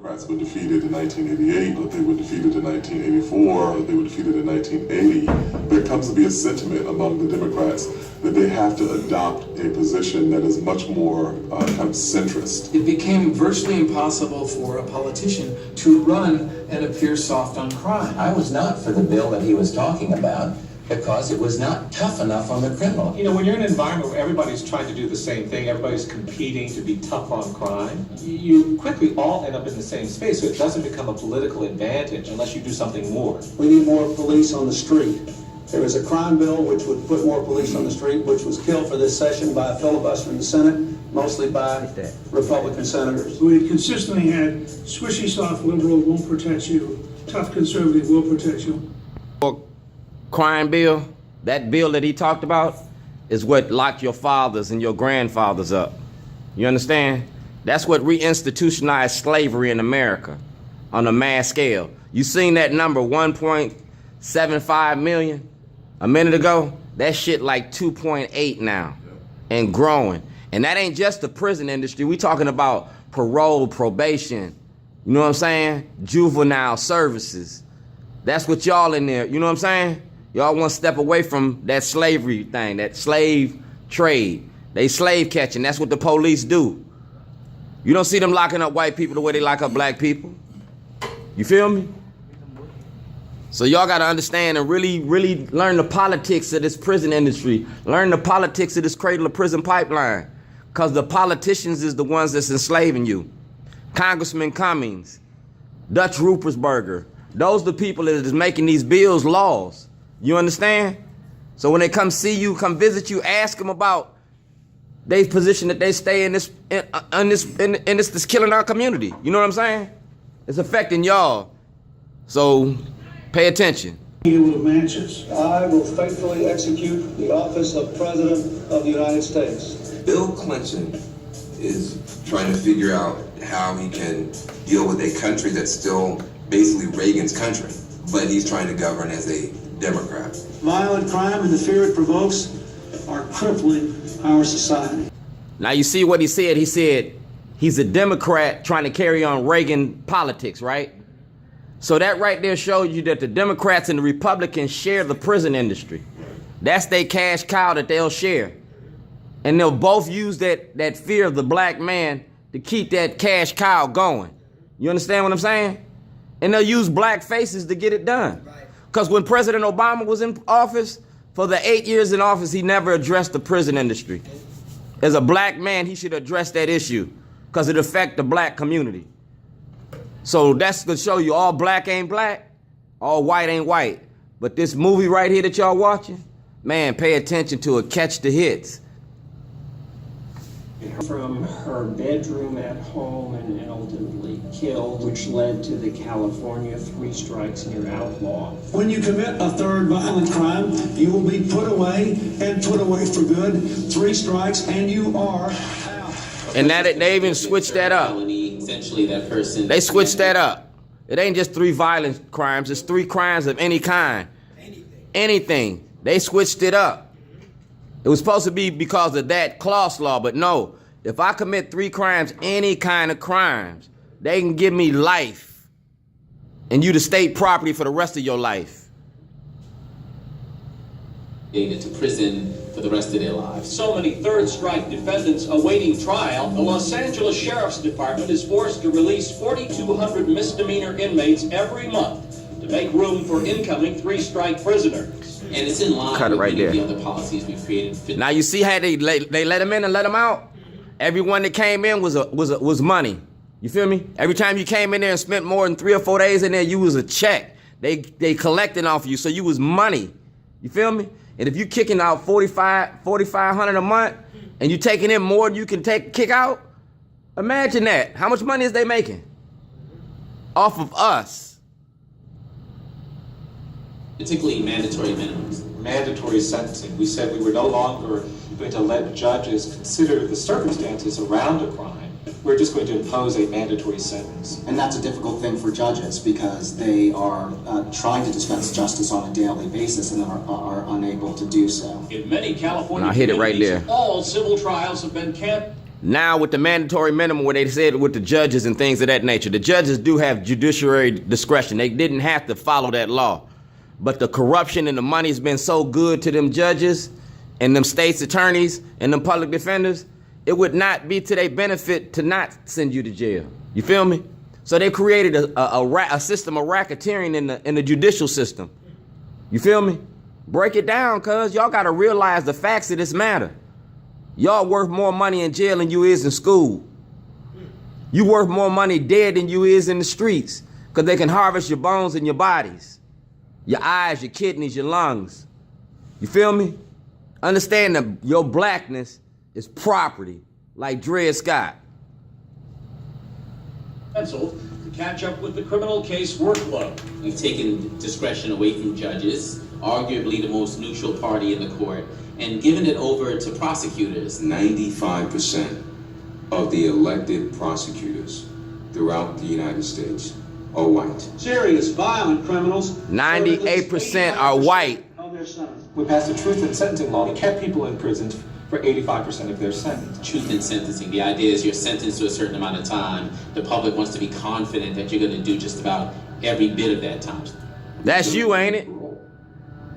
Democrats were defeated in 1988, or they were defeated in 1984, or they were defeated in 1980, there comes to be a sentiment among the Democrats that they have to adopt a position that is much more kind of centrist. It became virtually impossible for a politician to run and appear soft on crime. I was not for the bill that he was talking about because it was not tough enough on the criminal. You know, when you're in an environment where everybody's trying to do the same thing, everybody's competing to be tough on crime, you quickly all end up in the same space, so it doesn't become a political advantage unless you do something more. We need more police on the street. There is a crime bill which would put more police on the street, which was killed for this session by a filibuster in the Senate, mostly by Republican senators. We consistently had swishy soft liberal won't protect you, tough conservative will protect you. Crime bill, that bill that he talked about, is what locked your fathers and your grandfathers up. You understand? That's what reinstitutionalized slavery in America on a mass scale. You seen that number, 1.75 million, a minute ago? That shit like 2.8 now, and growing. And that ain't just the prison industry. We talking about parole, probation, you know what I'm saying? Juvenile services. That's what y'all in there, you know what I'm saying? Y'all want to step away from that slavery thing, that slave trade. They slave catching, that's what the police do. You don't see them locking up white people the way they lock up black people. You feel me? So y'all gotta understand and really learn the politics of this prison industry. Learn the politics of this cradle of prison pipeline. Cause the politicians is the ones that's enslaving you. Congressman Cummings, Dutch Ruppersberger, those the people that is making these bills laws. You understand? So when they come see you, come visit you, ask them about their position that they stay in this killing our community. You know what I'm saying? It's affecting y'all. So pay attention. You will matches. I will faithfully execute the office of President of the United States. Bill Clinton is trying to figure out how he can deal with a country that's still basically Reagan's country, but he's trying to govern as a Democrat. Violent crime and the fear it provokes are crippling our society. Now you see what he said? He said he's a Democrat trying to carry on Reagan politics, right? So that right there shows you that the Democrats and the Republicans share the prison industry. That's their cash cow that they'll share. And they'll both use that fear of the black man to keep that cash cow going. You understand what I'm saying? And they'll use black faces to get it done. Because when President Obama was in office, for the 8 years in office, he never addressed the prison industry. As a black man, he should address that issue because it affects the black community. So that's to show you all black ain't black, all white ain't white. But this movie right here that y'all watching, man, pay attention to it, catch the hits. From her bedroom at home and ultimately killed, which led to the California 3 strikes and you're outlaw. When you commit a third violent crime, you will be put away and put away for good. 3 strikes and you are out. And that they even switched that up. Essentially, that person. They switched that up. It ain't just 3 violent crimes, it's 3 crimes of any kind. Anything. They switched it up. It was supposed to be because of that clause law, but no. If I commit 3 crimes, any kind of crimes, they can give me life. And you the state property for the rest of your life. Into prison for the rest of their lives. So many third strike defendants awaiting trial, the Los Angeles Sheriff's Department is forced to release 4,200 misdemeanor inmates every month to make room for incoming 3 strike prisoners. And it's in line Cut it with right many there. of the other policies we've created. Now you see how they let them in and let them out? Everyone that came in was money. You feel me? Every time you came in there and spent more than 3 or 4 days in there, you was a check. They collecting off of you, so you was money. You feel me? And if you kicking out $4,500 a month, and you taking in more than you can kick out, imagine that. How much money is they making? Off of us. Particularly mandatory minimums. Mandatory sentencing. We said we were no longer going to let judges consider the circumstances around a crime. We're just going to impose a mandatory sentence. And that's a difficult thing for judges because they are trying to dispense justice on a daily basis and are unable to do so. In many California I hit it right there. all civil trials have been Now with the mandatory minimum, where they said with the judges and things of that nature, the judges do have judiciary discretion. They didn't have to follow that law. But the corruption and the money has been so good to them judges and them state's attorneys and them public defenders, it would not be to their benefit to not send you to jail. You feel me? So they created a system of racketeering in the judicial system. You feel me? Break it down, cuz y'all gotta realize the facts of this matter. Y'all worth more money in jail than you is in school. You worth more money dead than you is in the streets, cause they can harvest your bones and your bodies, your eyes, your kidneys, your lungs. You feel me? Understand that your blackness is property, like Dred Scott. Canceled to catch up with the criminal case workload. We've taken discretion away from judges, arguably the most neutral party in the court, and given it over to prosecutors. 95% of the elected prosecutors throughout the United States are white. Serious, violent criminals. 98% are white. On their sentence. We passed the truth in sentencing law that kept people in prison for 85% of their sentence. Truth in sentencing. The idea is you're sentenced to a certain amount of time. The public wants to be confident that you're going to do just about every bit of that time. That's you, ain't it?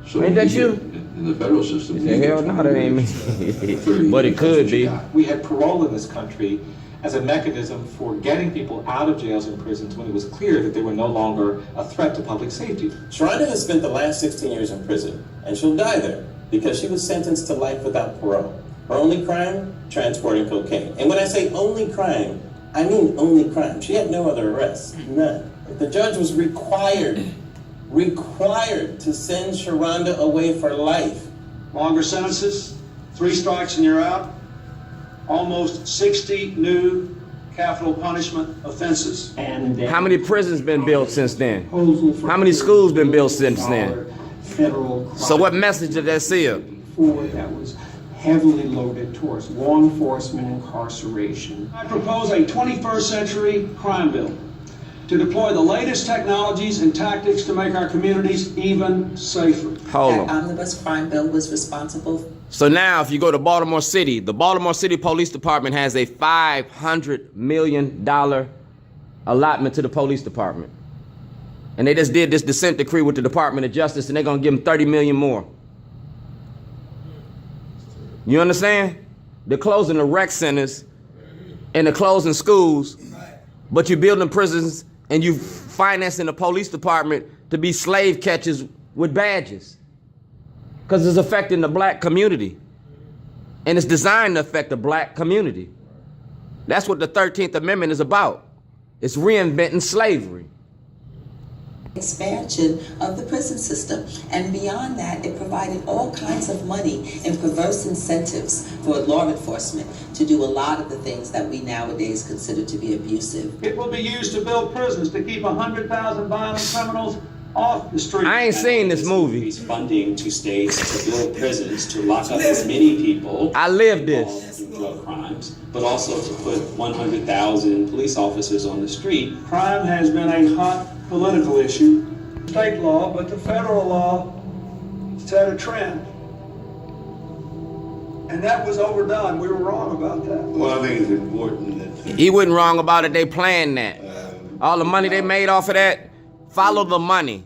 So Ain't that you? In the federal system. Hell no, that ain't me. But it could be. We had parole in this country as a mechanism for getting people out of jails and prisons when it was clear that they were no longer a threat to public safety. Sharonda has spent the last 16 years in prison, and she'll die there because she was sentenced to life without parole. Her only crime, transporting cocaine. And when I say only crime, I mean only crime. She had no other arrests, none. The judge was required to send Sharonda away for life. Longer sentences, 3 strikes and you're out. Almost 60 new capital punishment offenses. And How many prisons been built since then? How many schools been built since then? Federal So what message did that send? before that was heavily loaded towards law enforcement incarceration. I propose a 21st century crime bill to deploy the latest technologies and tactics to make our communities even safer. Hold on. That omnibus crime bill was responsible. So now if you go to Baltimore City, the Baltimore City Police Department has a $500 million allotment to the police department. And they just did this dissent decree with the Department of Justice, and they're gonna give them 30 million more. You understand? They're closing the rec centers and they're closing schools, but you're building prisons and you financing the police department to be slave catchers with badges. Because it's affecting the black community. And it's designed to affect the black community. That's what the 13th Amendment is about. It's reinventing slavery. Expansion of the prison system. And beyond that, it provided all kinds of money and perverse incentives for law enforcement to do a lot of the things that we nowadays consider to be abusive. It will be used to build prisons to keep 100,000 violent criminals off the street. I ain't seen this movie. Increase funding to states to build prisons to lock up as many people. I lived this. In drug crimes, but also to put 100,000 police officers on the street. Crime has been a hot political issue. State law, but the federal law set a trend. And that was overdone. We were wrong about that. Well, I think it's important that He wasn't wrong about it. They planned that. All the money they made off of that, follow the money.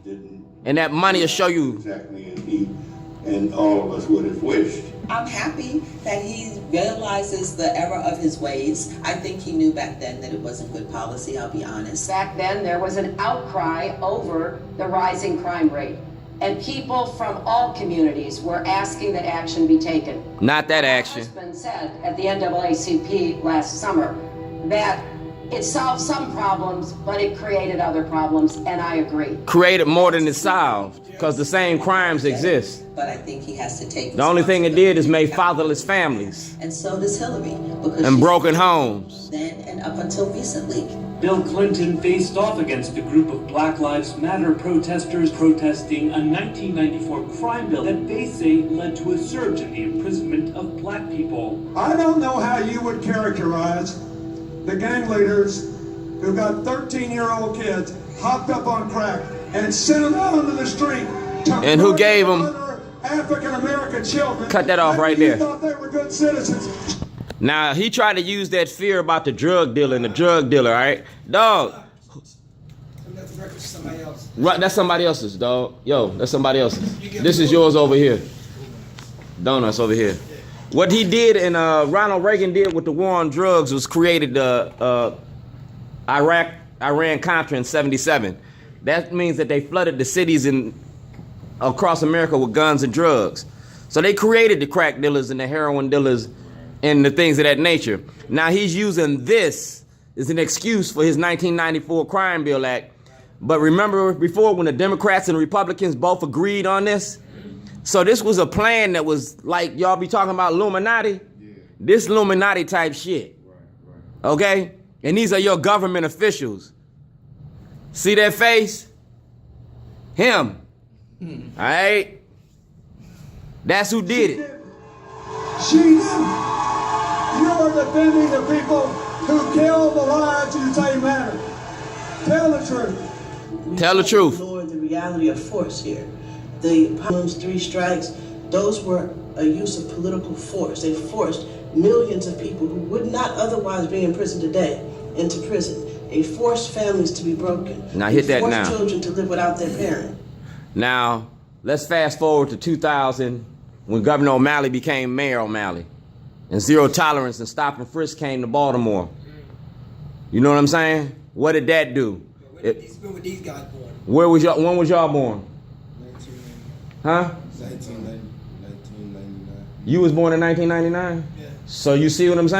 And that money will show you. exactly and he and all of us would have wished. I'm happy that he realizes the error of his ways. I think he knew back then that it wasn't good policy, I'll be honest. Back then, there was an outcry over the rising crime rate. And people from all communities were asking that action be taken. Not that action. My husband said at the NAACP last summer that it solved some problems, but it created other problems, and I agree. Created more than it solved, because the same crimes exist. But I think he has to take The only thing it did is made fatherless families and so does Hillary. Because and broken homes. then and up until recently. Bill Clinton faced off against a group of Black Lives Matter protesters protesting a 1994 crime bill that they say led to a surge in the imprisonment of black people. I don't know how you would characterize the gang leaders who got 13-year-old kids hopped up on crack and sent them out onto the street. And who gave them? African American children. Cut that off right there. Thought they were good citizens. Now, he tried to use that fear about the drug dealer and the drug dealer, all right? Dog. Right, that's somebody else's, dog. Yo, that's somebody else's. This is yours over here. Donuts over here. What he did and Ronald Reagan did with the war on drugs was created the Iran-Contra in '77. That means that they flooded the cities across America with guns and drugs. So they created the crack dealers and the heroin dealers and the things of that nature. Now he's using this as an excuse for his 1994 Crime Bill Act. But remember before when the Democrats and Republicans both agreed on this? So this was a plan that was like, y'all be talking about Illuminati? This Illuminati type shit. Okay? And these are your government officials. See that face? Him. All right? That's who did it. She did. You are defending the people who killed the lives in the same manner. Tell the truth. Tell the truth. Ignore the reality of force here. The Palms 3 strikes, those were a use of political force. They forced millions of people who would not otherwise be in prison today into prison. They forced families to be broken. Now hit that now. They forced children to live without their parent. Now, let's fast forward to 2000 when Governor O'Malley became Mayor O'Malley. And zero tolerance and stop and frisk came to Baltimore. You know what I'm saying? What did that do? When were these guys born? When was y'all born? 1999. Huh? 1999. You was born in 1999? Yeah. So you see what I'm saying?